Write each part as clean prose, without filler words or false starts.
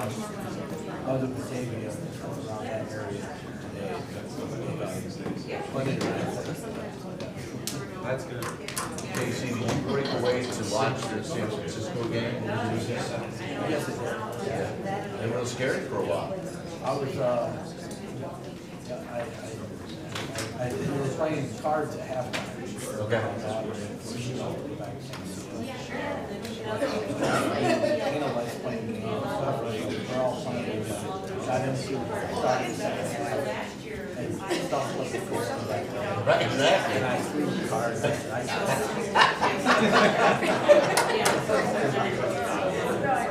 of the Batavia around that area today. That's good. Casey, did you break away to watch the San Francisco game? Yes, it is. Yeah. They were a little scary for a while. I was, they were playing cards at halftime. Okay. Analyze playing the game and stuff. We're all playing. I didn't see what started the second half. And stuff was the first one back there. Right, exactly. And I threw the cards and I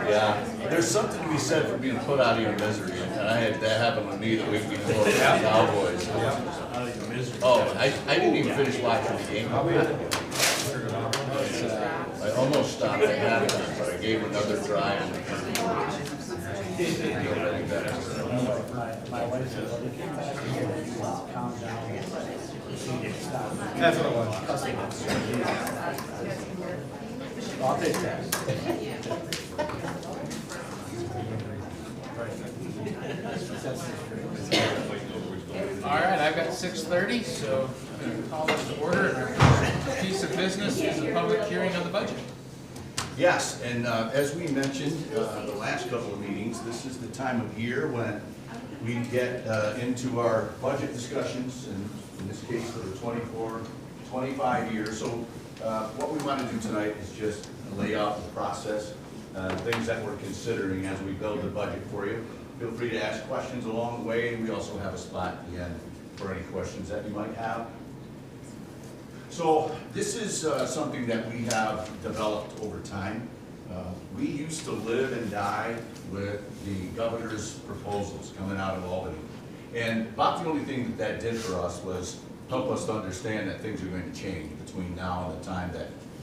Yeah, there's something to be said for being put out of your misery, and I had that happen with me the week before with the Cowboys. Oh, I didn't even finish watching the game. I almost stopped at halftime, but I gave another drive. My wife said, well, they came back and calm down. That's what it was. I'll take that. All right, I've got 6:30, so I'm going to call this to order. Our first piece of business is a public hearing on the budget. Yes, and as we mentioned the last couple of meetings, this is the time of year when we get into our budget discussions, and in this case for the 24-25 years. So what we want to do tonight is just lay out the process, things that we're considering as we build the budget for you. Feel free to ask questions along the way, and we also have a spot at the end for any questions that you might have. So this is something that we have developed over time. We used to live and die with the governor's proposals coming out of Albany. And about the only thing that did for us was help us to understand that things are going to change between now and the time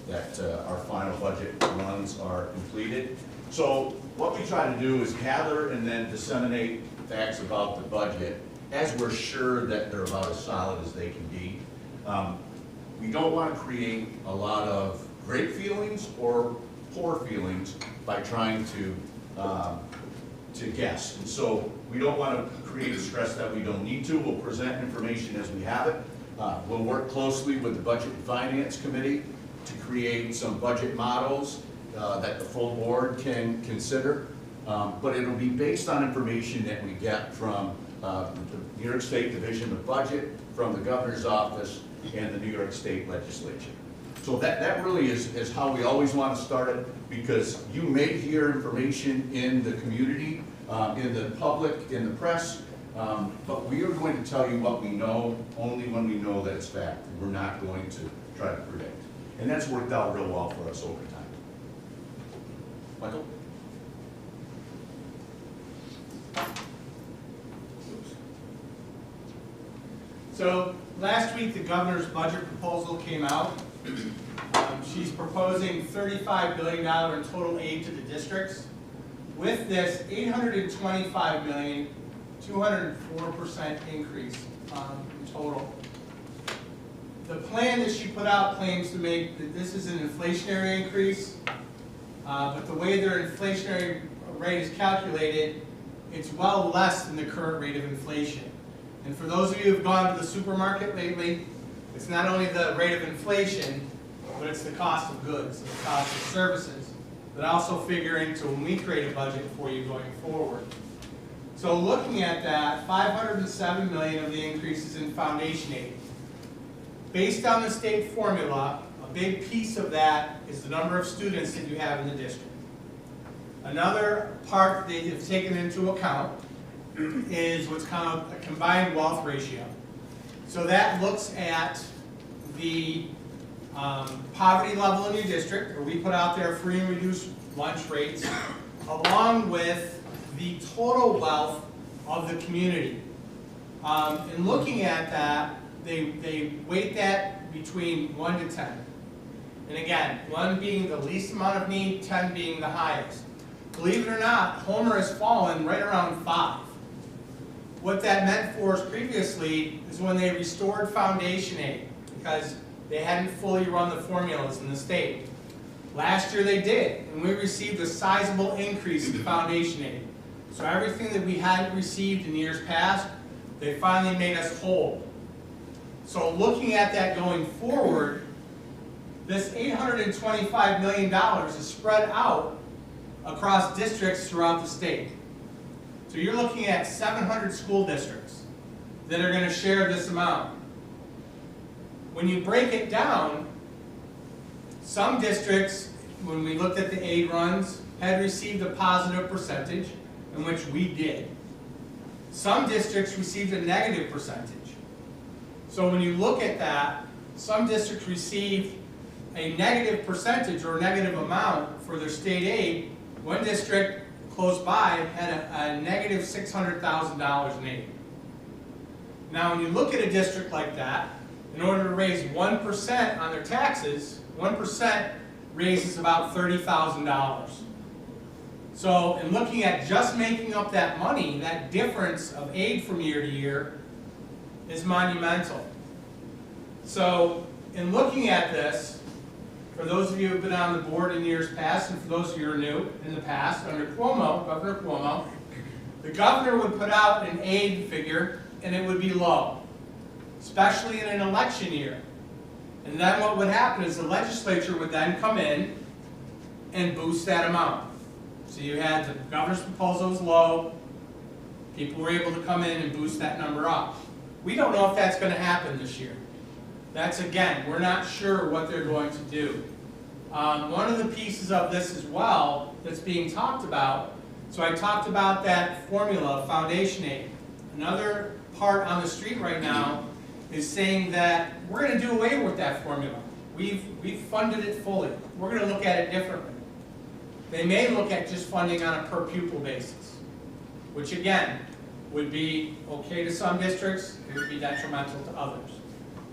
that our final budget runs are completed. So what we try to do is gather and then disseminate facts about the budget as we're sure that they're about as solid as they can be. We don't want to create a lot of great feelings or poor feelings by trying to guess. And so we don't want to create stress that we don't need to. We'll present information as we have it. We'll work closely with the Budget and Finance Committee to create some budget models that the full board can consider. But it'll be based on information that we get from the New York State Division of Budget, from the governor's office, and the New York State Legislature. So that really is how we always want to start it, because you may hear information in the community, in the public, in the press, but we are going to tell you what we know only when we know that it's fact. We're not going to try to predict. And that's worked out real well for us over time. Michael? So last week, the governor's budget proposal came out. She's proposing $35 billion in total aid to the districts. With this, $825 million, 204% increase in total. The plan that she put out claims to make that this is an inflationary increase, but the way their inflationary rate is calculated, it's well less than the current rate of inflation. And for those of you who have gone to the supermarket lately, it's not only the rate of inflation, but it's the cost of goods, the cost of services, that also figure into when we create a budget for you going forward. So looking at that, $507 million of the increase is in foundation aid. Based on the state formula, a big piece of that is the number of students that you have in the district. Another part they have taken into account is what's called a combined wealth ratio. So that looks at the poverty level in your district, or we put out there free and reduced lunch rates, along with the total wealth of the community. In looking at that, they weight that between 1 to 10. And again, 1 being the least amount of need, 10 being the highest. Believe it or not, Homer has fallen right around 5. What that meant for us previously is when they restored foundation aid, because they hadn't fully run the formulas in the state. Last year they did, and we received a sizable increase in foundation aid. So everything that we hadn't received in years past, they finally made us whole. So looking at that going forward, this $825 million is spread out across districts throughout the state. So you're looking at 700 school districts that are going to share this amount. When you break it down, some districts, when we looked at the aid runs, had received a positive percentage, in which we did. Some districts received a negative percentage. So when you look at that, some districts received a negative percentage or negative amount for their state aid. One district close by had a negative $600,000 in aid. Now when you look at a district like that, in order to raise 1% on their taxes, 1% raises about $30,000. So in looking at just making up that money, that difference of aid from year to year is monumental. So in looking at this, for those of you who have been on the board in years past, and for those of you who are new in the past, under Cuomo, Governor Cuomo, the governor would put out an aid figure and it would be low, especially in an election year. And then what would happen is the legislature would then come in and boost that amount. So you had the governor's proposal was low, people were able to come in and boost that number up. We don't know if that's going to happen this year. That's, again, we're not sure what they're going to do. One of the pieces of this as well that's being talked about, so I talked about that formula, foundation aid. Another part on the street right now is saying that we're going to do away with that formula. We've funded it fully. We're going to look at it differently. They may look at just funding on a per pupil basis, which again would be okay to some districts, it would be detrimental to others.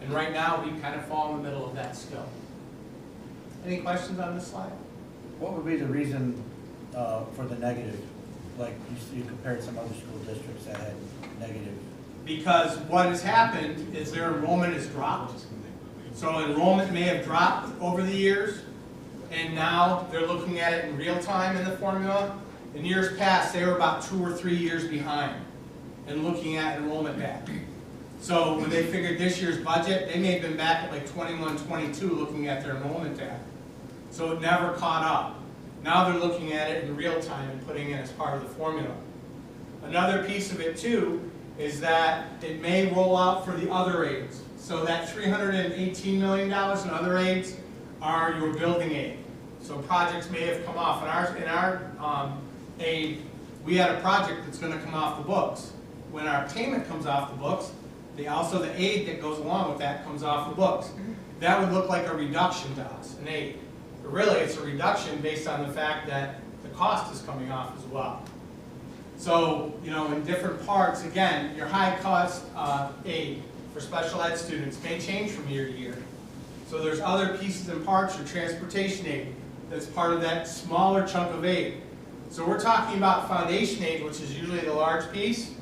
And right now we kind of fall in the middle of that still. Any questions on this slide? What would be the reason for the negative? Like you compared some other school districts that had negative. Because what has happened is their enrollment has dropped. So enrollment may have dropped over the years, and now they're looking at it in real time in the formula. In years past, they were about 2 or 3 years behind in looking at enrollment back. So when they figured this year's budget, they may have been back at like 21, 22 looking at their enrollment data. So it never caught up. Now they're looking at it in real time and putting it as part of the formula. Another piece of it too is that it may roll out for the other aids. So that $318 million in other aids are your building aid. So projects may have come off. In our aid, we had a project that's going to come off the books. When our payment comes off the books, the aid that goes along with that comes off the books. That would look like a reduction to us, an aid. But really, it's a reduction based on the fact that the cost is coming off as well. So, in different parts, again, your high cost aid for special ed students may change from year to year. So there's other pieces and parts, your transportation aid, that's part of that smaller chunk of aid. So we're talking about foundation aid, which is usually the large piece,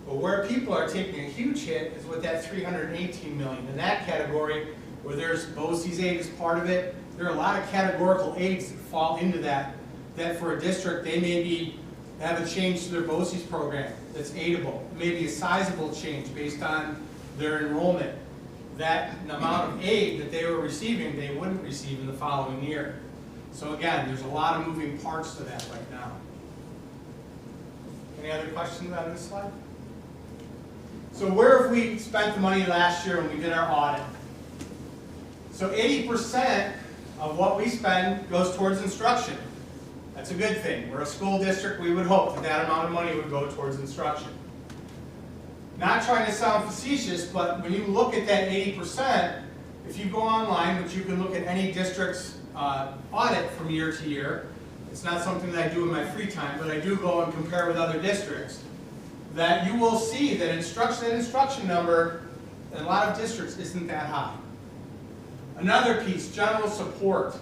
but where people are taking a huge hit is with that $318 million. In that category, where there's BOCES aid as part of it, there are a lot of categorical aids that fall into that for a district, they may have a change to their BOCES program that's aidable. It may be a sizable change based on their enrollment. That amount of aid that they were receiving, they wouldn't receive in the following year. So again, there's a lot of moving parts to that right now. Any other questions on this slide? So where have we spent the money last year when we did our audit? So 80% of what we spend goes towards instruction. That's a good thing. We're a school district, we would hope that that amount of money would go towards instruction. Not trying to sound facetious, but when you look at that 80%, if you go online, which you can look at any district's audit from year to year, it's not something that I do in my free time, but I do go and compare with other districts, that you will see that instruction number in a lot of districts isn't that high. Another piece, general support.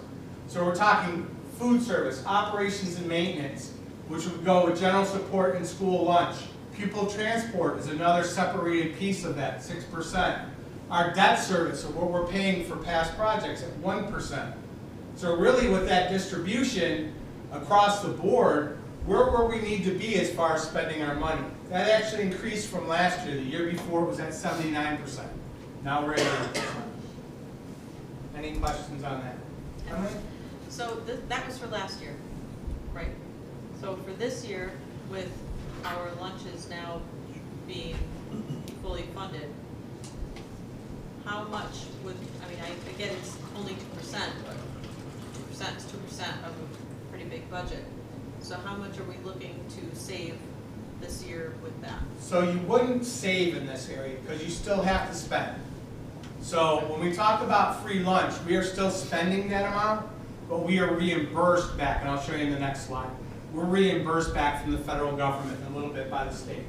So we're talking food service, operations and maintenance, which would go with general support and school lunch. Pupil transport is another separated piece of that, 6%. Our debt service, or what we're paying for past projects, at 1%. So really with that distribution across the board, where we need to be as far as spending our money. That actually increased from last year. The year before it was at 79%. Now we're at 80%. Any questions on that? Emily? So that was for last year, right? So for this year, with our lunches now being fully funded, how much would, I mean, I get it's only 2%, but 2% is 2% of a pretty big budget. So how much are we looking to save this year with that? So you wouldn't save in this area because you still have to spend. So when we talk about free lunch, we are still spending that amount, but we are reimbursed back, and I'll show you in the next slide. We're reimbursed back from the federal government and a little bit by the state.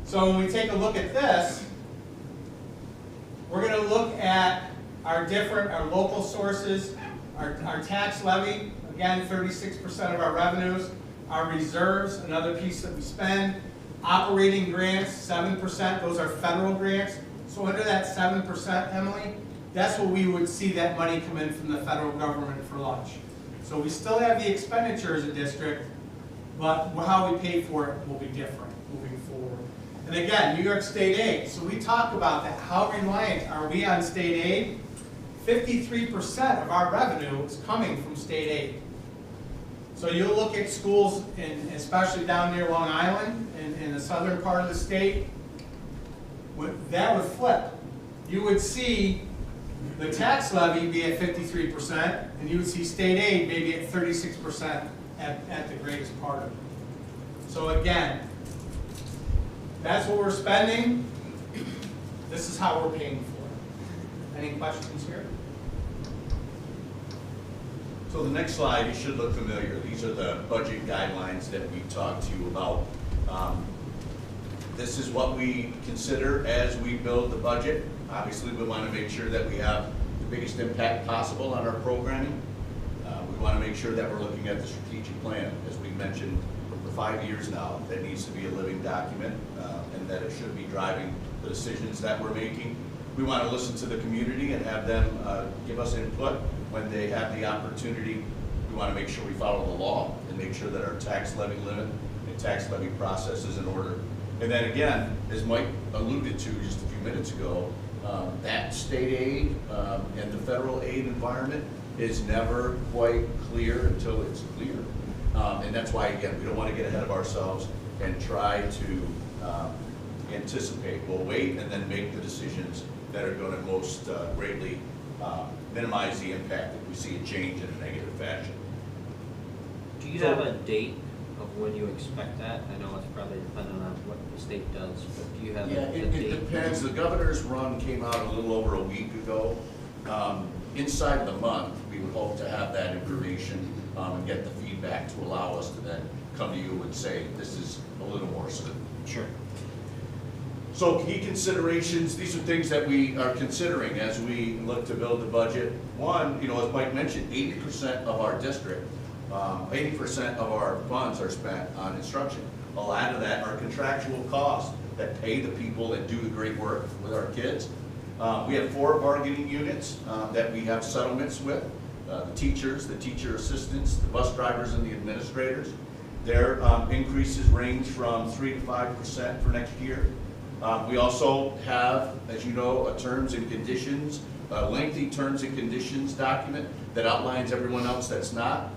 So when we take a look at this, we're going to look at our local sources, our tax levy, again, 36% of our revenues, our reserves, another piece that we spend, operating grants, 7%, those are federal grants. So under that 7%, Emily, that's where we would see that money come in from the federal government for lunch. So we still have the expenditure as a district, but how we pay for it will be different moving forward. And again, New York State aid. So we talk about that. How reliant are we on state aid? 53% of our revenue is coming from state aid. So you'll look at schools, especially down near Long Island, in the southern part of the state, that would flip. You would see the tax levy be at 53%, and you would see state aid maybe at 36% at the greatest part of it. So again, that's what we're spending. This is how we're paying for it. Any questions here? So the next slide, you should look familiar. These are the budget guidelines that we talked to you about. This is what we consider as we build the budget. Obviously, we want to make sure that we have the biggest impact possible on our programming. We want to make sure that we're looking at the strategic plan, as we mentioned, for 5 years now. That needs to be a living document, and that it should be driving the decisions that we're making. We want to listen to the community and have them give us input when they have the opportunity. We want to make sure we follow the law and make sure that our tax levy limit and tax levy process is in order. And then again, as Mike alluded to just a few minutes ago, that state aid and the federal aid environment is never quite clear until it's clear. And that's why, again, we don't want to get ahead of ourselves and try to anticipate. We'll wait and then make the decisions that are going to most greatly minimize the impact if we see a change in a negative fashion. Do you have a date of when you expect that? I know it's probably dependent on what the state does, but do you have a date? It depends. The governor's run came out a little over a week ago. Inside the month, we would hope to have that information and get the feedback to allow us to then come to you and say, this is a little more certain. Sure. So key considerations, these are things that we are considering as we look to build the budget. One, as Mike mentioned, 80% of our district, 80% of our funds are spent on instruction. A lot of that are contractual costs that pay the people that do the great work with our kids. We have 4 bargaining units that we have settlements with. The teachers, the teacher assistants, the bus drivers, and the administrators. Their increases range from 3 to 5% for next year. We also have, as you know, a terms and conditions, a lengthy terms and conditions document that outlines everyone else that's not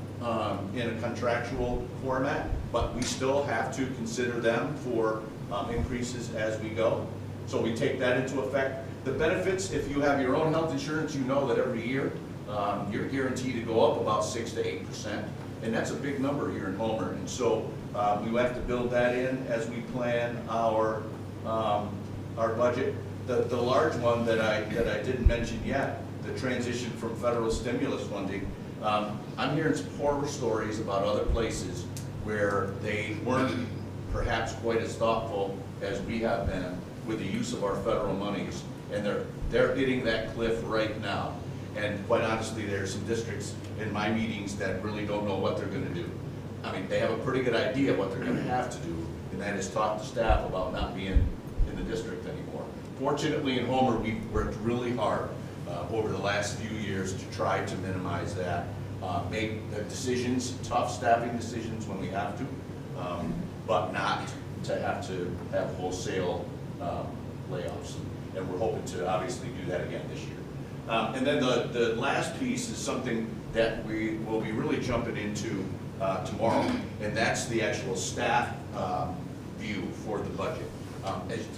in a contractual format, but we still have to consider them for increases as we go. So we take that into effect. The benefits, if you have your own health insurance, you know that every year you're guaranteed to go up about 6 to 8%, and that's a big number here in Homer. And so we have to build that in as we plan our budget. The large one that I didn't mention yet, the transition from federal stimulus funding. I'm hearing some horror stories about other places where they weren't perhaps quite as thoughtful as we have been with the use of our federal monies, and they're hitting that cliff right now. And quite honestly, there are some districts in my meetings that really don't know what they're going to do. I mean, they have a pretty good idea what they're going to have to do, and that is talk to staff about not being in the district anymore. Fortunately, in Homer, we've worked really hard over the last few years to try to minimize that. make the decisions, tough staffing decisions when we have to, but not to have wholesale layoffs. And we're hoping to obviously do that again this year. And then the last piece is something that we will be really jumping into tomorrow, and that's the actual staff view for the budget.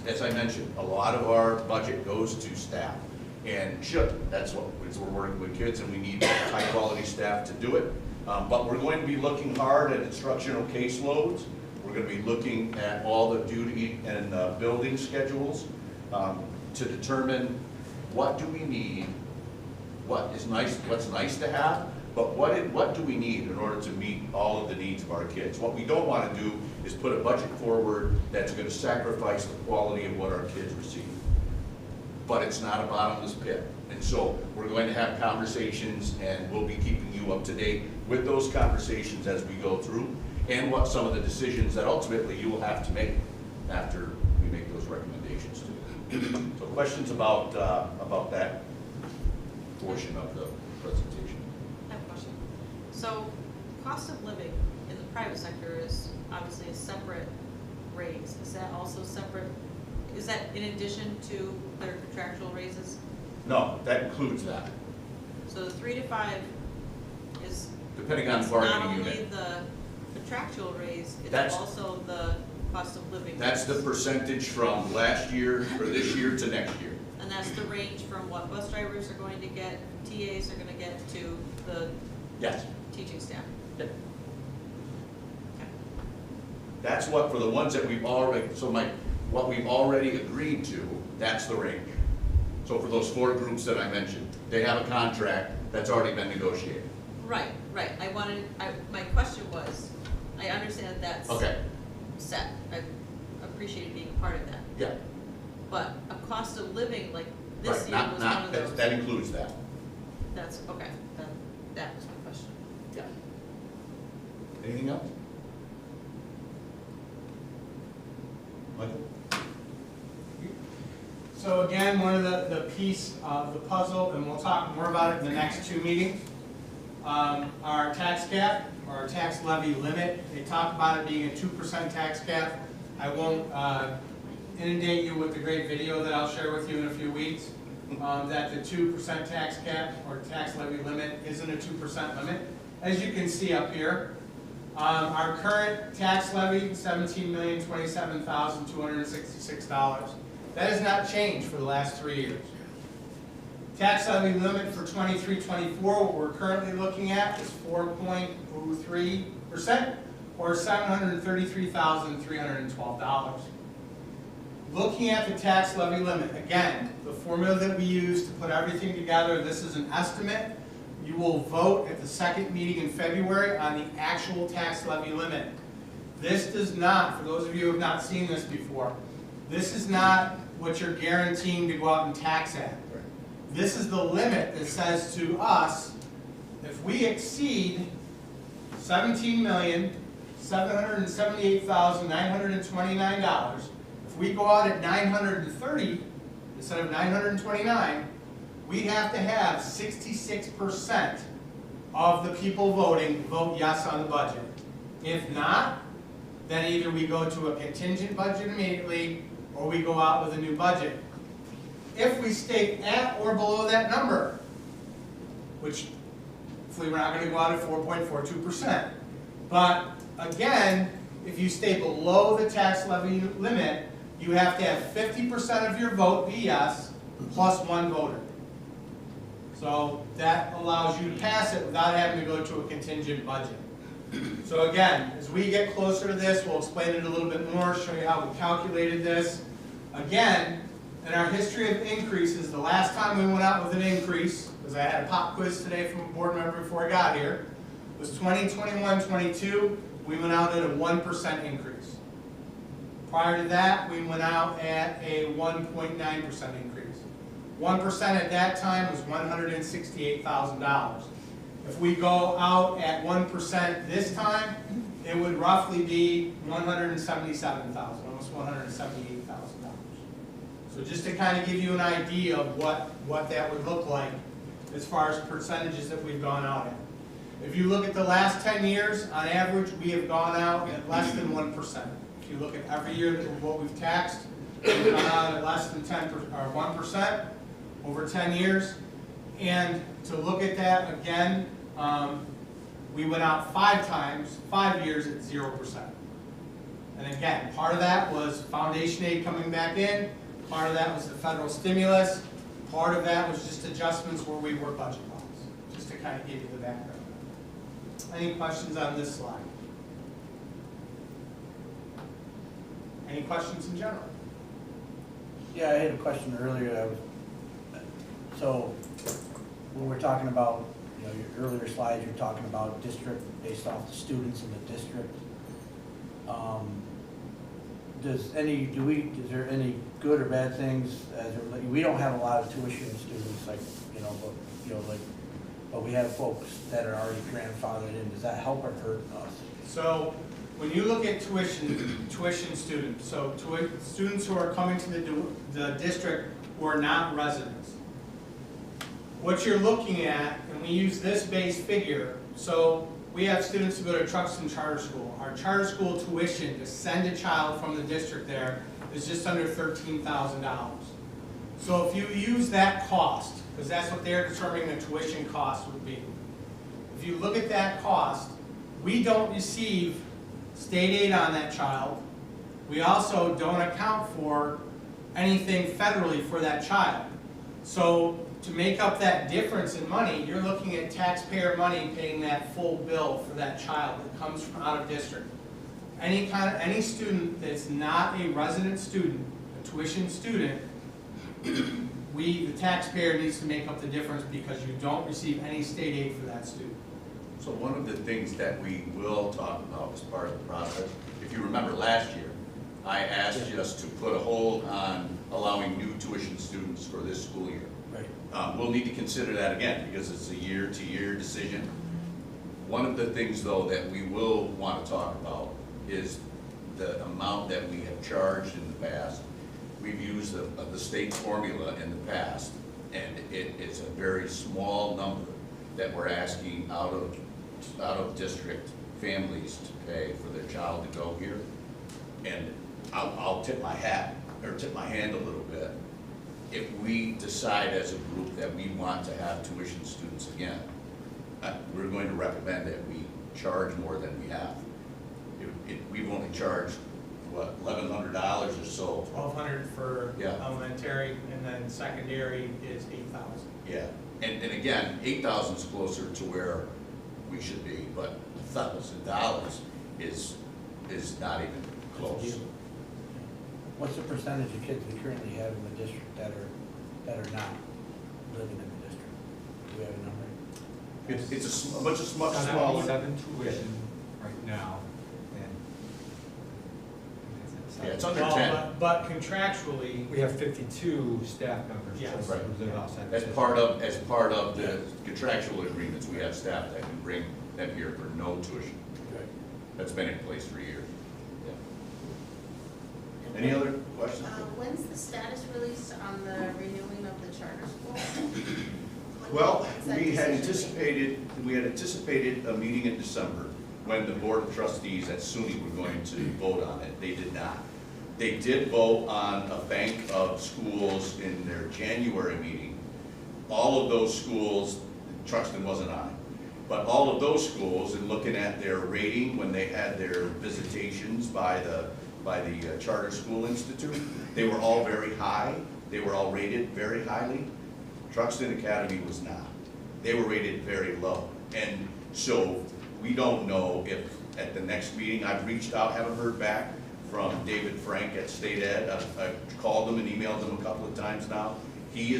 As I mentioned, a lot of our budget goes to staff, and that's what we're working with kids, and we need high quality staff to do it. But we're going to be looking hard at instructional caseloads. We're going to be looking at all the duty and building schedules to determine what do we need, what's nice to have, but what do we need in order to meet all of the needs of our kids? What we don't want to do is put a budget forward that's going to sacrifice the quality of what our kids receive. But it's not a bottomless pit. And so we're going to have conversations, and we'll be keeping you up to date with those conversations as we go through, and what some of the decisions that ultimately you will have to make after we make those recommendations to you. So questions about that portion of the presentation? I have a question. So, cost of living in the private sector is obviously a separate raise. Is that also separate? Is that in addition to their contractual raises? No, that includes that. So the 3 to 5 is Depending on not bargaining only unit. the contractual raise, it's That's- also the cost of living. That's the raise. percentage from last year, or this year to next year. And that's the range from what bus drivers are going to get, TAs are gonna get, to the Yes. teaching staff. Yep. Okay. That's what, for the ones that we've already, what we've already agreed to, that's the range. So for those 4 groups that I mentioned, they have a contract that's already been negotiated. Right. My question was, I understand that's Okay, set, I appreciated being a part of that. yeah, But a cost of living like this right, year was one not, of those. that includes that. That's, okay, that was my question. Yeah. Anything else? Michael? So again, one of the piece of the puzzle, and we'll talk more about it in the next 2 meetings, our tax cap, or our tax levy limit. They talk about it being a 2% tax cap. I won't inundate you with the great video that I'll share with you in a few weeks, that the 2% tax cap or tax levy limit isn't a 2% limit. As you can see up here, our current tax levy, $17,027,266. That has not changed for the last 3 years. Tax levy limit for 23-24, what we're currently looking at is 4.03%, or $733,312. Looking at the tax levy limit, again, the formula that we use to put everything together, this is an estimate. You will vote at the second meeting in February on the actual tax levy limit. This does not, for those of you who have not seen this before, this is not what you're guaranteeing to go out and tax at. This is the limit that says to us, if we exceed $17,778,929, if we go out at 930 instead of 929, we have to have 66% of the people voting vote yes on the budget. If not, then either we go to a contingent budget immediately, or we go out with a new budget. If we stay at or below that number, which hopefully we're not going to go out at 4.42%. But again, if you stay below the tax levy limit, you have to have 50% of your vote be yes, plus 1 voter. So that allows you to pass it without having to go to a contingent budget. So again, as we get closer to this, we'll explain it a little bit more, show you how we calculated this. Again, in our history of increases, the last time we went out with an increase, because I had a pop quiz today from a board member before I got here, was 2021-22, we went out at a 1% increase. Prior to that, we went out at a 1.9% increase. 1% at that time was $168,000. If we go out at 1% this time, it would roughly be $177,000, almost $178,000. So just to kind of give you an idea of what that would look like as far as percentages that we've gone out at. If you look at the last 10 years, on average, we have gone out at less than 1%. If you look at every year that what we've taxed, we've gone out at less than 1% over 10 years. And to look at that again, we went out 5 times, 5 years at 0%. And again, part of that was foundation aid coming back in, part of that was the federal stimulus, part of that was just adjustments where we were budget bonds, just to kind of give you the background. Any questions on this slide? Any questions in general? Yeah, I had a question earlier. So when we're talking about, you know, your earlier slides, you're talking about district based off the students in the district. Is there any good or bad things we don't have a lot of tuition students, like, but we have folks that are already grandfathered in. Does that help or hurt us? So when you look at tuition students, so students who are coming to the district who are not residents, what you're looking at, and we use this base figure, so we have students who go to Truxton Charter School. Our charter school tuition to send a child from the district there is just under $13,000. So if you use that cost, because that's what they're determining the tuition cost would be. If you look at that cost, we don't receive state aid on that child. We also don't account for anything federally for that child. So to make up that difference in money, you're looking at taxpayer money paying that full bill for that child that comes from out of district. Any student that's not a resident student, a tuition student, the taxpayer needs to make up the difference because you don't receive any state aid for that student. So one of the things that we will talk about as part of the process, if you remember last year, I asked us to put a hold on allowing new tuition students for this school year. Right. We'll need to consider that again because it's a year-to-year decision. One of the things, though, that we will want to talk about is the amount that we have charged in the past. We've used the state formula in the past, and it's a very small number that we're asking out of district families to pay for their child to go here. And I'll tip my hand a little bit. If we decide as a group that we want to have tuition students again, we're going to recommend that we charge more than we have. We've only charged, what, $1,100 or so. $1,200 for elementary, and then secondary is $8,000. Yeah, and again, $8,000 is closer to where we should be, but $1,000 is not even close. What's the percentage of kids we currently have in the district that are not living in the district? Do we have a number? It's a much smaller. 7 tuition right now, and Yeah, it's under Well, 10. but contractually, we have 52 staff members Yes. just Right. who live outside. As part of the contractual agreements, we have staff that can bring them here for no tuition. Right. That's been in place for years. Any other questions? When's the status released on the renewing of the charter school? Well, Is that we had decision anticipated a meeting in December when the Board of Trustees at SUNY were going to vote on it. They did not. They did vote on a bank of schools in their January meeting. All of those schools, Truxton wasn't on it, but all of those schools, in looking at their rating when they had their visitations by the Charter School Institute, they were all very high. They were all rated very highly. Truxton Academy was not. They were rated very low. And so we don't know if at the next meeting, I've reached out, haven't heard back from David Frank at State Ed. I've called him and emailed him a couple of times now. He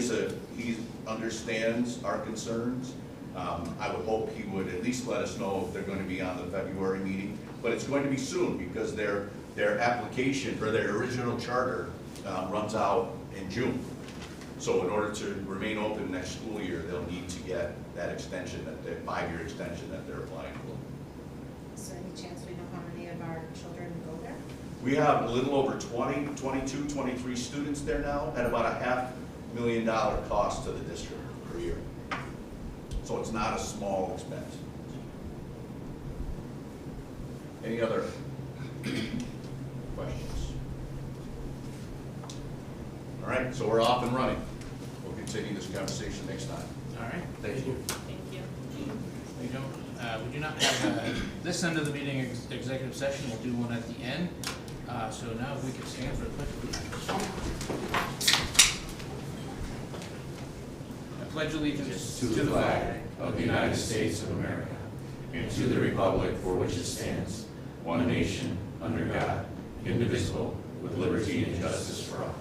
understands our concerns. I would hope he would at least let us know if they're going to be on the February meeting, but it's going to be soon because their application for their original charter runs out in June. So in order to remain open next school year, they'll need to get that extension, that 5-year extension that they're applying for. Is there any chance we know how many of our children go there? We have a little over 22, 23 students there now at about a $500,000 cost to the district per year. So it's not a small expense. Any other questions? All right, so we're off and running. We'll continue this conversation next time. All right. Thank you. Thank you. We do not have this end of the meeting executive session. We'll do one at the end. So now if we can stand for the pledge of allegiance. I pledge allegiance to the flag of the United States of America and to the republic for which it stands, one nation, under God, indivisible, with liberty and justice for all.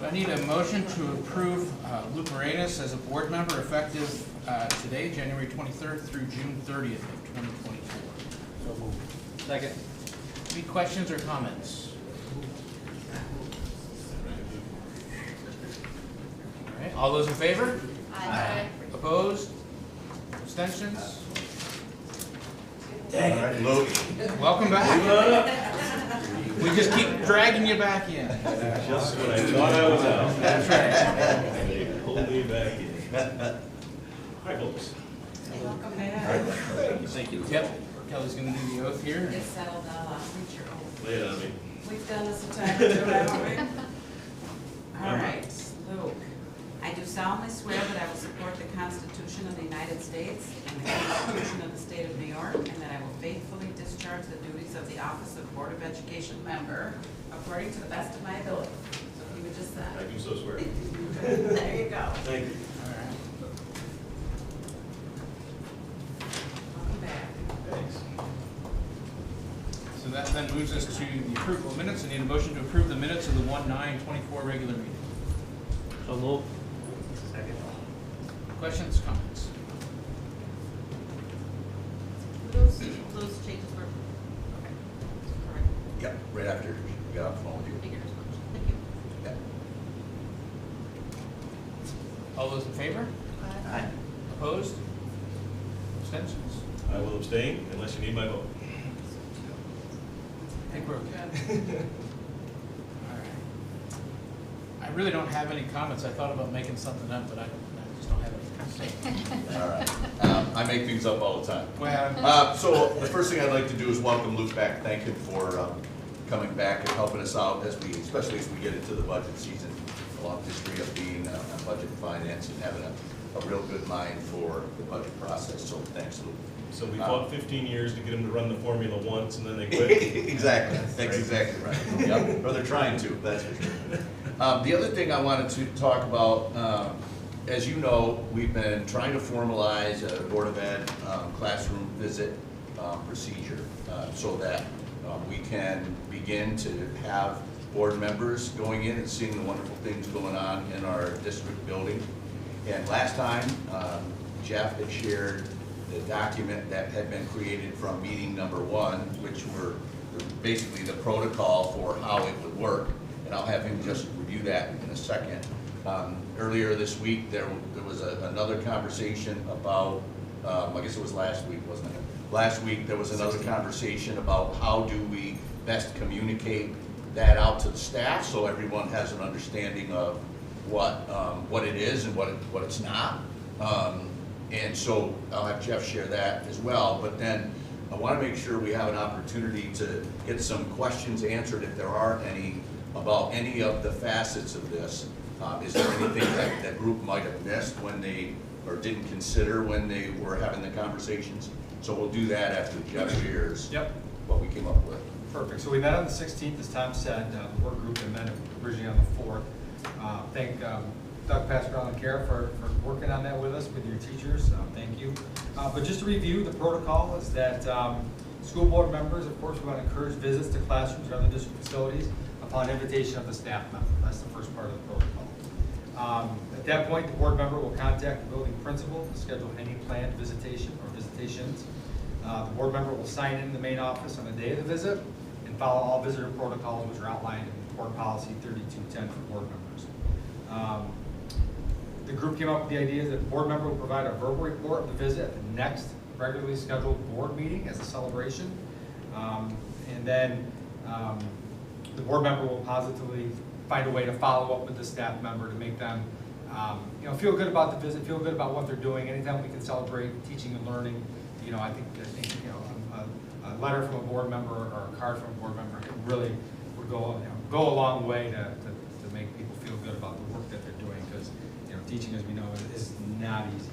I need a motion to approve Luke Moranis as a board member effective today, January 23rd through June 30th of 2024. So moved. Second. Any questions or comments? All right, all those in favor? Aye. Opposed? Abstentions? All right, Luke. Welcome back. We just keep dragging you back in. Just when I thought I was out. That's right. They pulled me back in. Hi, folks. Welcome back. Thank you. Yep, Kelly's gonna do the oath here. Get settled down, I'll read your oath. Lay it on me. We've done this a time or two, haven't we? All right, Luke. I do solemnly swear that I will support the Constitution of the United States and the Constitution of the State of New York, and that I will faithfully discharge the duties of the office of Board of Education member according to the best of my ability. So if you would just I do so swear. there you go. Thank you. All right. Welcome back. Thanks. So that then moves us to the approval of minutes. I need a motion to approve the minutes of the 1/9/24 regular meeting. So move. Questions, comments? Those changes were, okay, correct. Yep, right after you got off the phone with you. Figured as much. Thank you. Yeah. All those in favor? Aye. Opposed? Abstentions? I will abstain unless you need my vote. I think we're okay. All right. I really don't have any comments. I thought about making something up, but I just don't have anything to say. All right. I make things up all the time. Well, So the first thing I'd like to do is welcome Luke back. Thank him for coming back and helping us out especially as we get into the budget season. A long history of being on budget and finance and having a real good mind for the budget process. So thanks, Luke. So we fought 15 years to get him to run the formula once, and then they quit. Exactly. That's exactly right. Yep. Or they're trying to, that's for sure. The other thing I wanted to talk about, as you know, we've been trying to formalize a Board of Ed classroom visit procedure so that we can begin to have board members going in and seeing the wonderful things going on in our district building. And last time, Jeff had shared the document that had been created from meeting number 1, which were basically the protocol for how it would work. And I'll have him just review that in a second. Earlier this week, there was another conversation about, I guess it was last week, wasn't it? Last week, there was another conversation about how do we best communicate that out to the staff so everyone has an understanding of what it is and what it's not. And so I'll have Jeff share that as well. But then I want to make sure we have an opportunity to get some questions answered if there are any about any of the facets of this. Is there anything that group might have missed when they, or didn't consider when they were having the conversations? So we'll do that after Jeff shares what we came up with. Perfect. So we met on the 16th, as Tom said, the work group had met originally on the 4th. Thank Doug, Pascal, and Kara for working on that with us, with your teachers. Thank you. But just to review, the protocol is that school board members, of course, we want to encourage visits to classrooms or other district facilities upon invitation of the staff member. That's the first part of the protocol. At that point, the board member will contact the building principal to schedule any planned visitation or visitations. The board member will sign in the main office on the day of the visit and follow all visitor protocols which are outlined in board policy 3210 for board members. The group came up with the idea that the board member will provide a verbal report of the visit at the next regularly scheduled board meeting as a celebration. And then the board member will positively find a way to follow up with the staff member to make them feel good about the visit, feel good about what they're doing. Anytime we can celebrate teaching and learning, I think a letter from a board member or a card from a board member really would go a long way to make people feel good about the work that they're doing, because teaching, as we know, is not easy.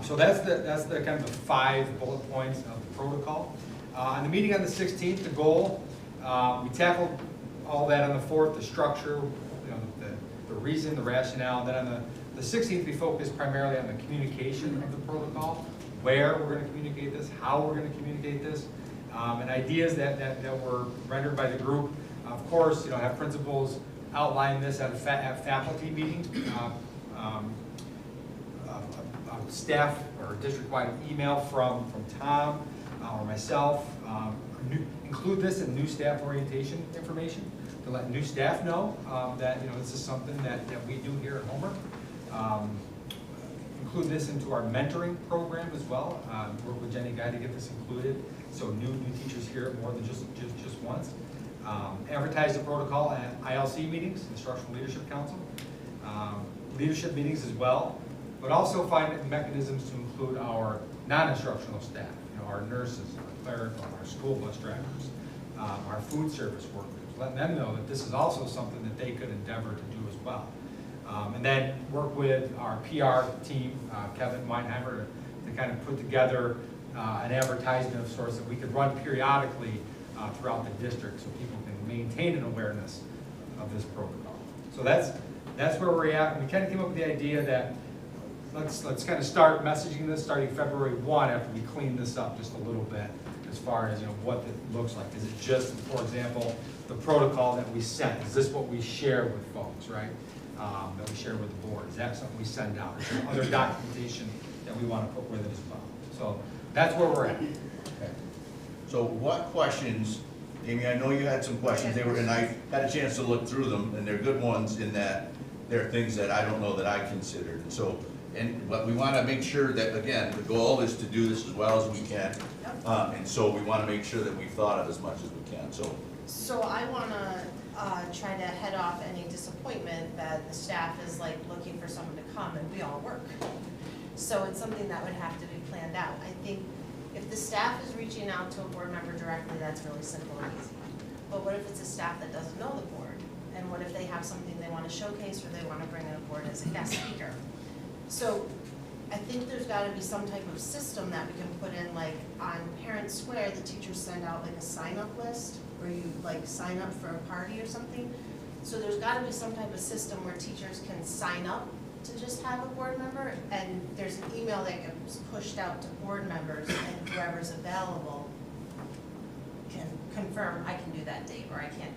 So that's the kind of the 5 bullet points of the protocol. On the meeting on the 16th, the goal, we tackled all that on the 4th, the structure, the reason, the rationale. Then on the 16th, we focused primarily on the communication of the protocol, where we're going to communicate this, how we're going to communicate this, and ideas that were rendered by the group. Of course, have principals outline this at a faculty meeting, staff or district-wide email from Tom or myself. Include this in new staff orientation information to let new staff know that this is something that we do here at Homer. Include this into our mentoring program as well. Work with Jenny Guy to get this included, so new teachers hear it more than just once. Advertise the protocol at ILC meetings, Instructional Leadership Council, leadership meetings as well, but also find mechanisms to include our non-instructional staff, our nurses, our clerical, our school bus drivers, our food service workers, letting them know that this is also something that they could endeavor to do as well. And then work with our PR team, Kevin Weinheimer, to kind of put together an advertisement of sorts that we could run periodically throughout the district, so people can maintain an awareness of this protocol. So that's where we're at. And we kind of came up with the idea that let's kind of start messaging this starting February 1 after we clean this up just a little bit, as far as what it looks like. Is it just, for example, the protocol that we sent? Is this what we share with folks, right? That we share with the board? Is that something we send out? Is there other documentation that we want to put with it as well? So that's where we're at. Okay. So what questions, Amy, I know you had some questions, and I had a chance to look through them, and they're good ones in that they're things that I don't know that I considered. And so, but we want to make sure that, again, the goal is to do this as well as we can. And so we want to make sure that we've thought of as much as we can, So I want to try to head off any disappointment that the staff is like looking for someone to come, and we all work. So it's something that would have to be planned out. I think if the staff is reaching out to a board member directly, that's really simple and easy. But what if it's a staff that doesn't know the board? And what if they have something they want to showcase, or they want to bring in a board as a guest speaker? So I think there's got to be some type of system that we can put in, like on Parent Square, the teachers send out like a sign-up list where you like sign up for a party or something. So there's got to be some type of system where teachers can sign up to just have a board member, and there's an email that gets pushed out to board members, and whoever's available can confirm, I can do that date, or I can't.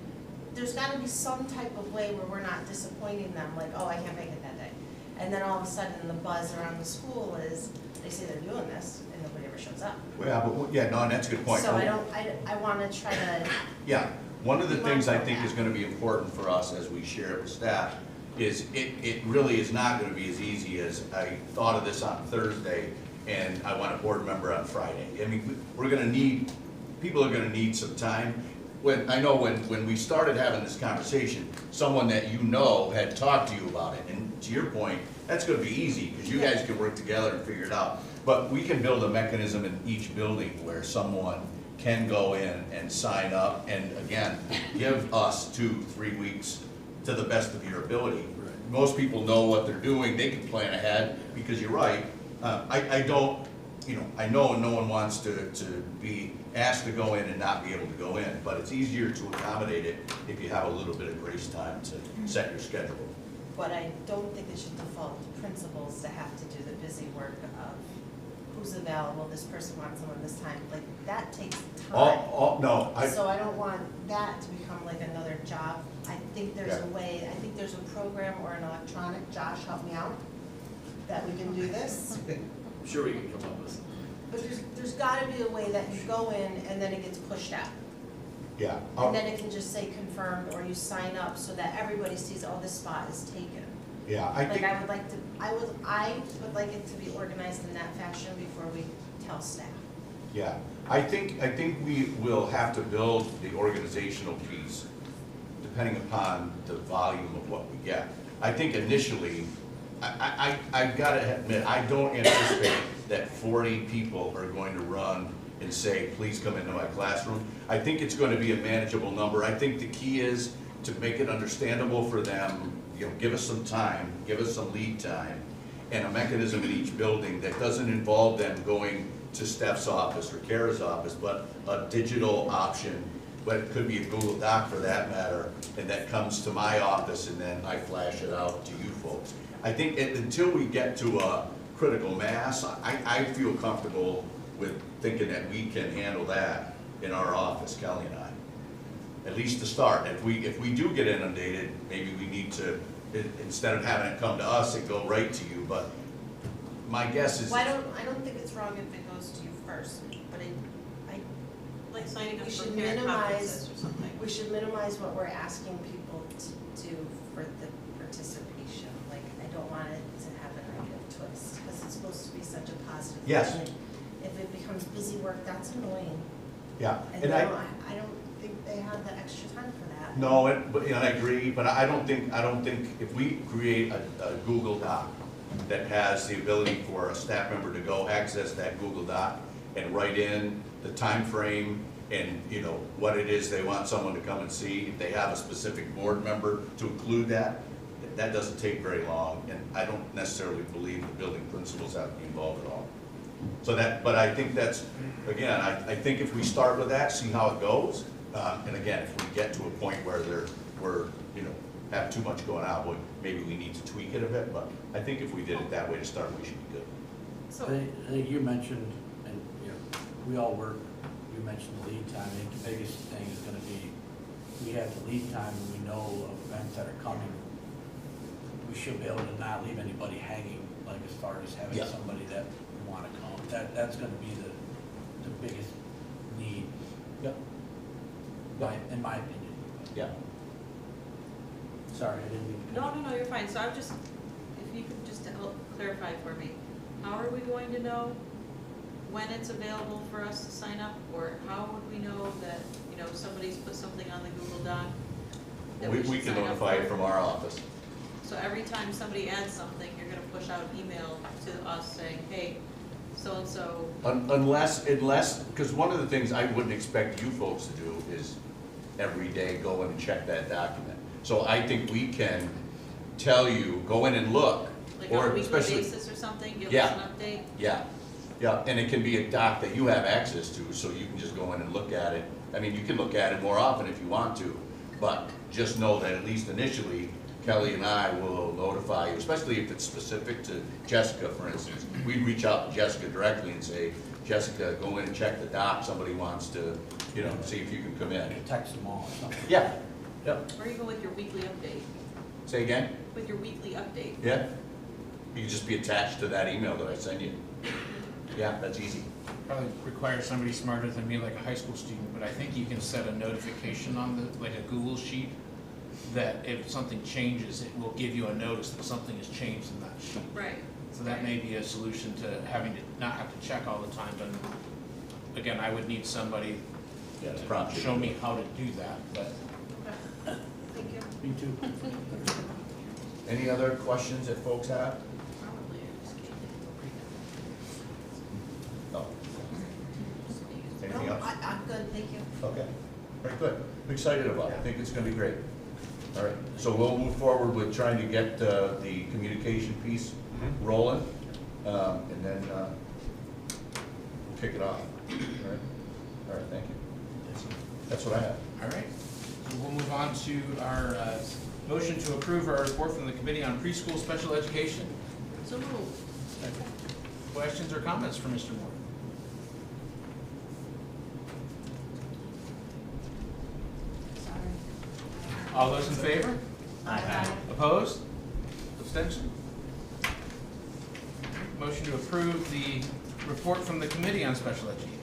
There's got to be some type of way where we're not disappointing them, like, oh, I can't make it that day. And then all of a sudden, the buzz around the school is, they say they're doing this, and nobody ever shows up. no, that's a good point. So I want to try to. Yeah, one of the things I think is going to be important for us as we share it with staff is it really is not going to be as easy as I thought of this on Thursday and I want a board member on Friday. I mean, people are going to need some time. I know when we started having this conversation, someone that had talked to you about it, and to your point, that's going to be easy because you guys can work together and figure it out. But we can build a mechanism in each building where someone can go in and sign up and, again, give us 2-3 weeks to the best of your ability. Right. Most people know what they're doing, they can plan ahead, because you're right. I know no one wants to be asked to go in and not be able to go in, but it's easier to accommodate it if you have a little bit of grace time to set your schedule. But I don't think it should default to principals to have to do the busy work of who's available, this person wants someone this time, like, that takes time. No. So I don't want that to become like another job. I think there's a way, I think there's a program or an electronic, Josh, help me out, that we can do this. I'm sure we can come up with something. But there's gotta be a way that you go in and then it gets pushed out. Yeah. And then it can just say confirmed, or you sign up so that everybody sees, oh, this spot is taken. Yeah, I think. I would like it to be organized in that fashion before we tell staff. Yeah, I think we will have to build the organizational piece depending upon the volume of what we get. I think initially, I've gotta admit, I don't anticipate that 40 people are going to run and say, please come into my classroom. I think it's gonna be a manageable number. I think the key is to make it understandable for them, give us some time, give us some lead time, and a mechanism in each building that doesn't involve them going to Steph's office or Kara's office, but a digital option, but it could be a Google Doc for that matter, and that comes to my office and then I flash it out to you folks. I think until we get to a critical mass, I feel comfortable with thinking that we can handle that in our office, Kelly and I. At least to start. If we do get inundated, maybe we need to, instead of having it come to us, it go right to you, but my guess is. Well, I don't think it's wrong if it goes to you first, but Like signing up we for should parent conferences minimize, or something. we should minimize what we're asking people to do for the participation. Like, I don't want it to have a negative twist, because it's supposed to be such a positive thing. Yes. If it becomes busy work, that's annoying. Yeah, And and I don't think they have the extra time for that. No, and I agree, but I don't think if we create a Google Doc that has the ability for a staff member to go access that Google Doc and write in the time frame and, what it is they want someone to come and see, if they have a specific board member to include that doesn't take very long, and I don't necessarily believe the building principals have to be involved at all. So but I think that's, again, I think if we start with that, see how it goes, and again, if we get to a point where we're have too much going on, maybe we need to tweak it a bit, but I think if we did it that way to start, we should be good. So, I think you mentioned, and we all work, you mentioned the lead time. I think the biggest thing is gonna be, we have the lead time and we know of events that are coming. We should be able to not leave anybody hanging, like as far as having Yeah. somebody that wanna come. That's gonna be the biggest need, Yep. in my opinion. Yeah. Sorry, I didn't mean to. no, you're fine. So I'm just, if you could just help clarify for me, how are we going to know when it's available for us to sign up? Or how would we know that, somebody's put something on the Google Doc that we We should can sign up notify for? it from our office. So every time somebody adds something, you're gonna push out an email to us saying, hey, so-and-so, Unless, because one of the things I wouldn't expect you folks to do is every day go in and check that document. So I think we can tell you, go in and look, like on or a weekly especially, basis or something, give us Yeah. an update? yeah, and it can be a doc that you have access to, so you can just go in and look at it. I mean, you can look at it more often if you want to, but just know that at least initially, Kelly and I will notify you, especially if it's specific to Jessica, for instance. We'd reach out to Jessica directly and say, Jessica, go in and check the doc, somebody wants to, see if you can come in. Text them all or something. Yeah, yep. Or you go with your weekly update, Say again? with your weekly update. Yeah? You can just be attached to that email that I send you. Yeah, that's easy. Probably requires somebody smarter than me, like a high school student, but I think you can set a notification on like a Google sheet, that if something changes, it will give you a notice that something has changed in that sheet. Right. So that may be a solution to having to not have to check all the time, but again, I would need somebody Yeah, to to prompt you. show me how to do that, but. Okay. Thank you. Me too. Any other questions that folks have? Probably, I just can't think No. of Anything No, else? I'm good, thank you. Okay, very good. I'm excited about it. I think it's gonna be great. All right, so we'll move forward with trying to get the communication piece rolling, and then we'll kick it off. All right, thank you. That's what I have. All right, so we'll move on to our motion to approve our report from the Committee on Preschool Special Education. So moved. Questions or comments for Mr. Moore? All those in favor? Aye. Opposed? Abstention? Motion to approve the report from the Committee on Special Education.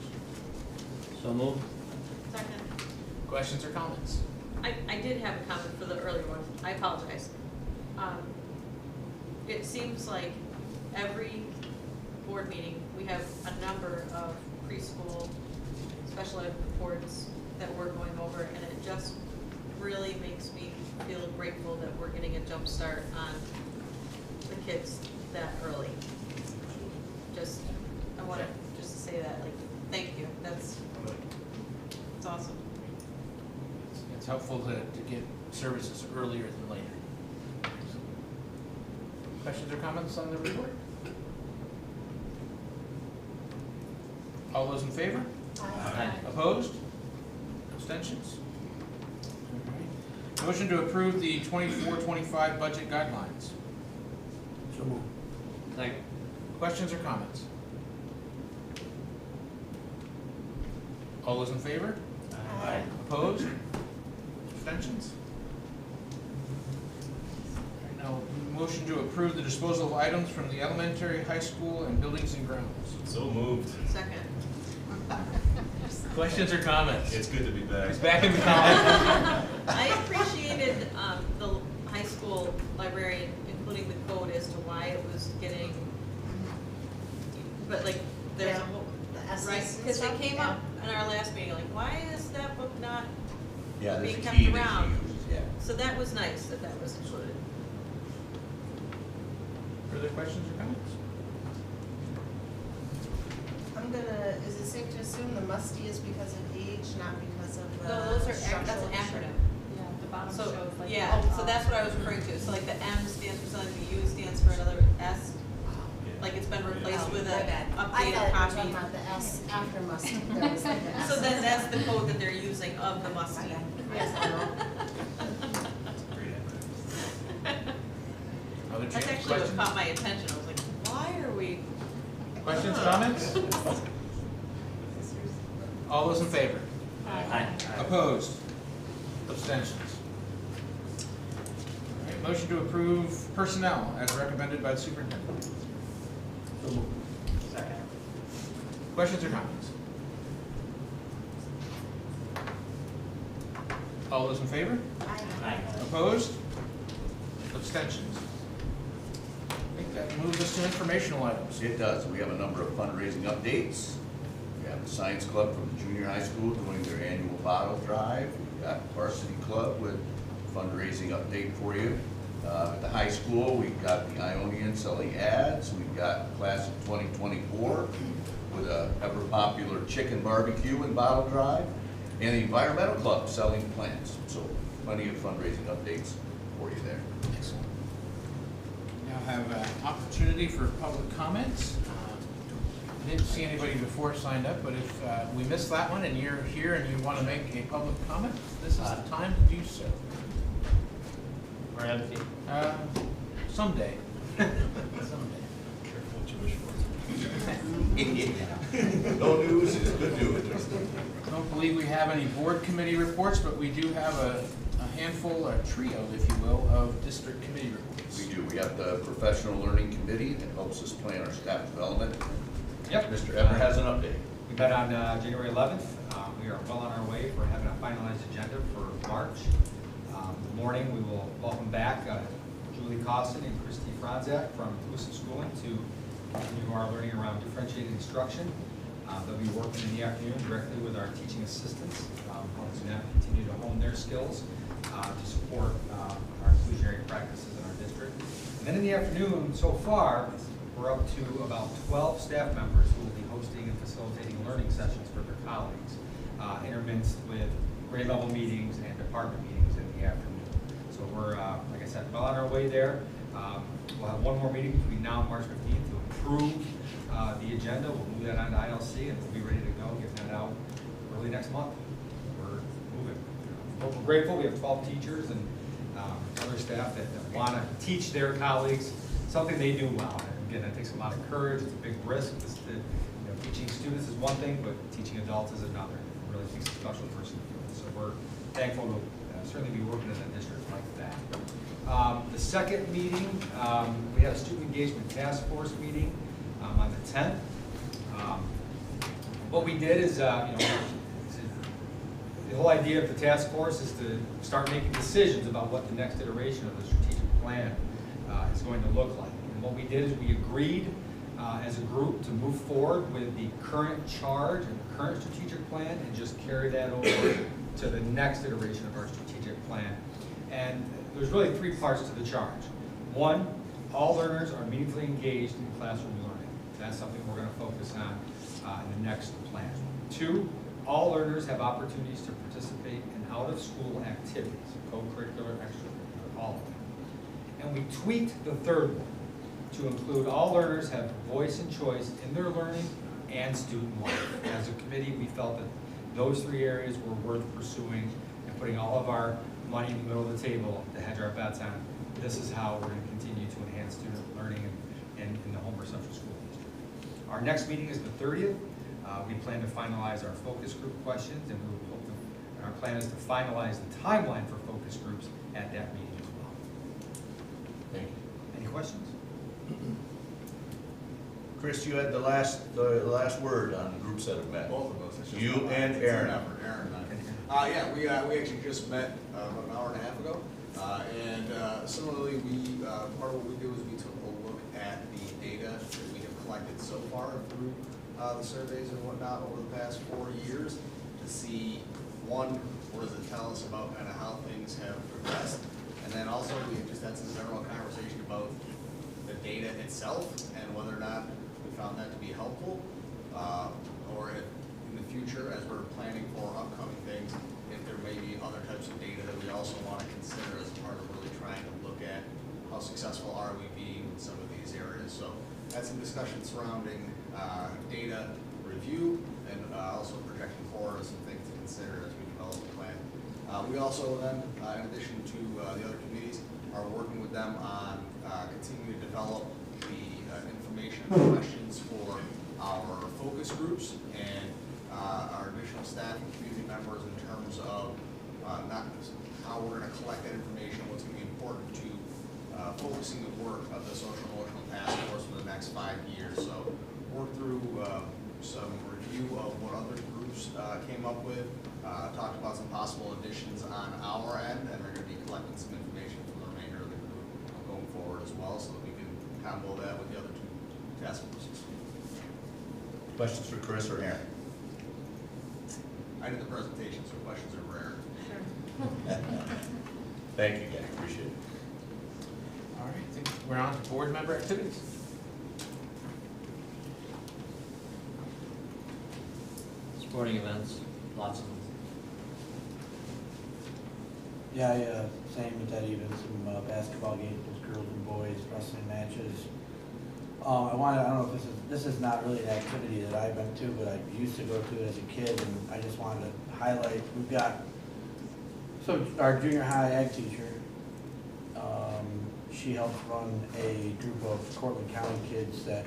So moved. Second. Questions or comments? I did have a comment for the earlier one, I apologize. It seems like every board meeting, we have a number of preschool special ed reports that we're going over, and it just really makes me feel grateful that we're getting a jump start on the kids that early. Just, I wanted just to say that, like, thank you, that's awesome. It's helpful to get services earlier than later. Questions or comments on the report? All those in favor? Aye. Opposed? Abstentions? All right. Motion to approve the 24-25 budget guidelines. So moved. Second. Questions or comments? All those in favor? Aye. Opposed? Abstentions? All right, now, motion to approve the disposal of items from the elementary, high school, and buildings and grounds. So moved. Second. Questions or comments? It's good to be back. He's back in the college. I appreciated the high school librarian including the code as to why it was getting, but like, there's a Yeah. whole, The S's right? and Because stuff, they came yeah. up in our last meeting, like, why is that book not, Yeah, there's a being kept key that around. she uses, yeah. so that was nice that that was included. Further questions or comments? I'm gonna, is it safe to assume the musty is because of age, not because of the No, those are, that's structural an issue? acronym. Yeah, the bottom So, shows like. yeah, Oh, so that's what I was referring to, so like the M stands for something, the U stands for another S, like it's been replaced with My a bad. I updated thought you were copy. talking about the S after musty, there was like an S. So then that's the code that they're using of the My musty. bad. Yes, I know. Other That's actually what questions? caught my attention, I was like, why are we? Questions, comments? All those in favor? Aye. Opposed? Abstentions? All right, motion to approve personnel as recommended by the superintendent. So moved. Second. Questions or comments? All those in favor? Aye. Opposed? Abstentions? I think that moves us to informational items. It does. We have a number of fundraising updates. We have the Science Club from the junior high school doing their annual bottle drive. We've got Varsity Club with fundraising update for you. At the high school, we've got the Ionian selling ads. We've got Class of 2024 with a ever popular chicken barbecue and bottle drive. And the Environmental Club selling plants. So plenty of fundraising updates for you there. Excellent. Now have an opportunity for public comments. I didn't see anybody before signed up, but if we missed that one and you're here and you want to make a public comment, this is the time to do so. We're empty. Someday. Someday. Careful what you wish for. No news is good news. I don't believe we have any board committee reports, but we do have a handful, a trio, if you will, of district committee reports. We do. We have the Professional Learning Committee that helps us plan our staff development. Yep. Mr. Ebner has an update. We met on January 11th. We are well on our way for having a finalized agenda for March. In the morning, we will welcome back Julie Costin and Christy Franzak from Inclusive Schooling to continue our learning around differentiated instruction. They'll be working in the afternoon directly with our teaching assistants, helping them continue to hone their skills to support our inclusionary practices in our district. And then in the afternoon, so far, we're up to about 12 staff members who will be hosting and facilitating learning sessions for their colleagues, interminced with grade level meetings and department meetings in the afternoon. So we're, like I said, well on our way there. We'll have one more meeting between now and March 15th to approve the agenda. We'll move that on to ILC and we'll be ready to go, getting that out early next month. We're moving. But we're grateful. We have 12 teachers and other staff that want to teach their colleagues something they do well. And again, that takes a lot of courage. It's a big risk. Teaching students is one thing, but teaching adults is another. It really takes a special person to do it. So we're thankful to certainly be working in a district like that. The second meeting, we had a student engagement task force meeting on the 10th. What we did is, the whole idea of the task force is to start making decisions about what the next iteration of the strategic plan is going to look like. And what we did is we agreed as a group to move forward with the current charge and the current strategic plan and just carry that over to the next iteration of our strategic plan. And there's really three parts to the charge. One, all learners are meaningfully engaged in classroom learning. That's something we're going to focus on in the next plan. 2, all learners have opportunities to participate in out-of-school activities, co-curricular, extracurricular, all of them. And we tweaked the 3rd one to include all learners have voice and choice in their learning and student life. As a committee, we felt that those 3 areas were worth pursuing and putting all of our money in the middle of the table to hedge our bets on. This is how we're going to continue to enhance student learning in the Homer Central School District. Our next meeting is the 30th. We plan to finalize our focus group questions, and we hope our plan is to finalize the timeline for focus groups at that meeting as well. Thank you. Any questions? Chris, you had the last word on the groups that have met. Both of us. It's just You one- and it's Aaron. an effort, Aaron and I. We actually just met about an hour and a half ago. Similarly, part of what we did was we took a look at the data that we have collected so far through the surveys and whatnot over the past 4 years to see, one, what does it tell us about kind of how things have progressed? And then also, we just had some general conversation about the data itself and whether or not we found that to be helpful, or if in the future, as we're planning for upcoming things, if there may be other types of data that we also want to consider as part of really trying to look at how successful are we being in some of these areas. So had some discussion surrounding data review and also projecting forward some things to consider as we develop the plan. We also then, in addition to the other committees, are working with them on continuing to develop the information and questions for our focus groups and our additional staff and community members in terms of not how we're going to collect that information, what's going to be important to focusing the work of the social emotional task force for the next 5 years. So work through some review of what other groups came up with, talked about some possible additions on our end, and we're going to be collecting some information from the remainder of the group going forward as well, so that we can combo that with the other 2 task forces. Questions for Chris or Aaron? I did the presentation, so questions are rare. Thank you, guys. Appreciate it. All right, I think we're on to board member activities. Sporting events, lots of them. Yeah, same with that, even some basketball games, with girls and boys, wrestling matches. I don't know if this is not really an activity that I've been to, but I used to go to it as a kid, and I just wanted to highlight, we've got, so our junior high ag teacher, she helps run a group of Cortland County kids that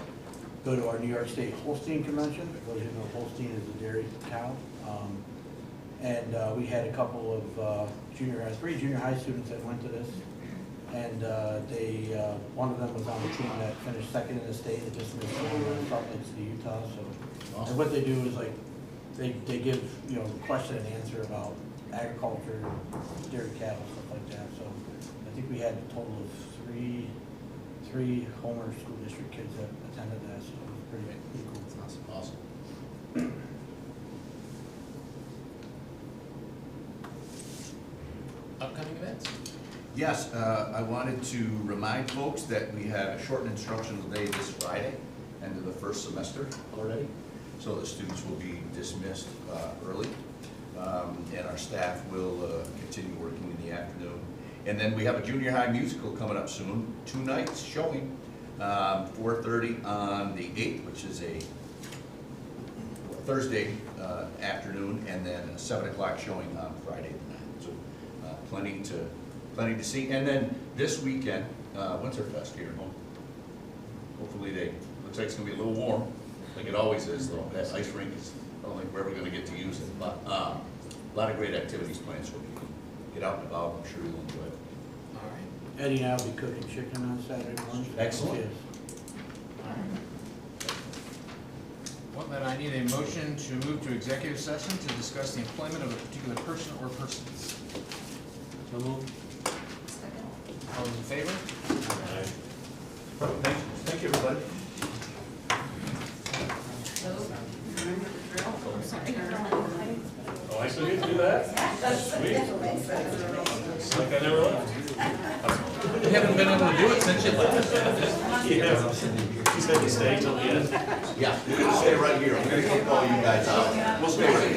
go to our New York State Holstein Convention. Those who know Holstein is a dairy cow. We had a couple of 3 junior high students that went to this. And one of them was on the team that finished 2nd in the state, that just missed Salt Lake City, Utah. So, and what they do is like, they give, question and answer about agriculture, dairy cattle, stuff like that. So I think we had a total of three Homer School District kids that attended that, so it was pretty cool. Awesome. Upcoming events? Yes, I wanted to remind folks that we have a shortened instructional day this Friday, end of the first semester already. So the students will be dismissed early, and our staff will continue working in the afternoon. And then we have a junior high musical coming up soon, 2 nights showing, 4:30 on the 8th, which is a Thursday afternoon, and then a 7 o'clock showing on Friday the 9th. So plenty to see. And then this weekend, Winterfest here at home. Hopefully looks like it's gonna be a little warm, like it always is though. That ice rink is, I don't think we're ever gonna get to use it, but a lot of great activities planned, so if you can get out and about, I'm sure you'll enjoy it. All right. Eddie and I will be cooking chicken on Saturday morning. Excellent. Yes. All right. Well, then I need a motion to move to executive session to discuss the employment of a particular person or persons. So moved. All those in favor? Thank you, everybody. Remember the drill? I'm sorry. Oh, I still get to do that? Sweet. It's like I never left. You haven't been able to do it since you left. Yeah. She said to stay till the end. Yeah, we're gonna stay right here. I'm gonna kick all you guys out. We'll stay right here.